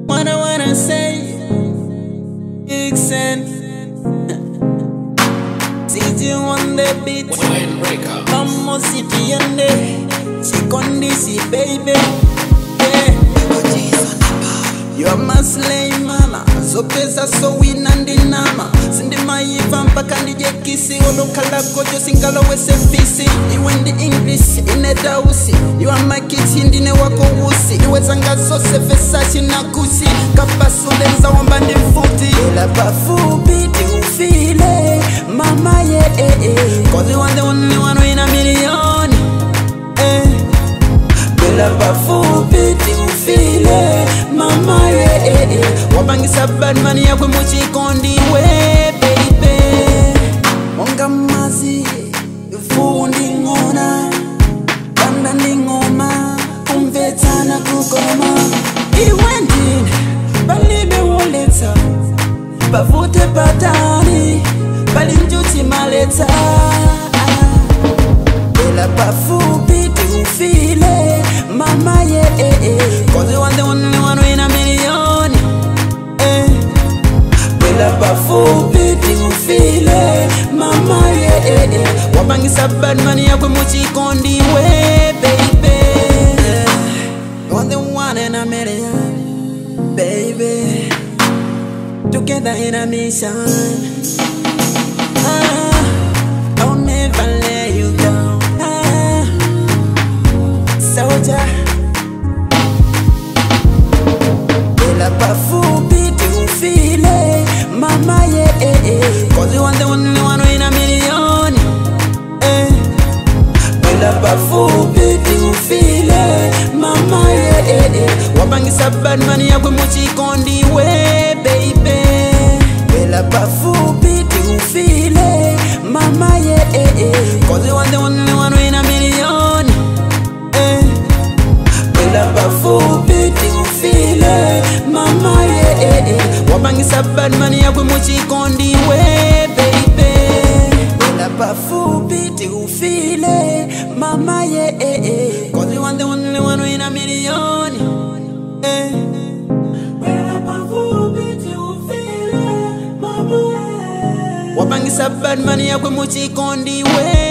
What I wanna say, Ixen. City on the beat, Mama City and Chikondisi baby. Yeah, you're my slave mama. So pesa so win and dinama. Sindi maiva mpaka nije kisi. Olokala kojo singalo wese fisi. You in the English in a dausi. You are my kitchen dine wako wusi. You wezanga so sefe sashi na kusi. Kapasu lenza wambandi futi. Ila bafu biti ufile mama yeah. Cause you are the only one in a million. Ila bafu biti ufile mama yeah. Wabangisa bad money yakwe muchi kondi we baby. Monga mazi fundi ngona banda ningoma umvetana kukoma. Iwendi balibe woleta bavute patani balinjuti maleta. Ela bafu biti ufile mama yeah. Cause you are the only one in a million. Ela bafu biti ufile mama yeah. Wabangisa bad money yakwe muchi kondi we baby. You are the one in a million baby. Together in a mission. I'll never let you go. Soldier. Ela bafu biti ufile mama yeah. Cause you are the only one in a million. Ela bafu biti ufile mama yeah. Wabangisa bad money yakwe muchi kondi we baby. Ela bafu biti ufile mama yeah. Cause you are the only one in a million. Ela bafu biti ufile mama yeah. Wabangisa bad money yakwe muchi kondi we baby. Ela bafu biti ufile mama yeah. Cause you are the only one in a million. Ela bafu biti ufile mama yeah. Wabangisa bad money yakwe muchi kondi we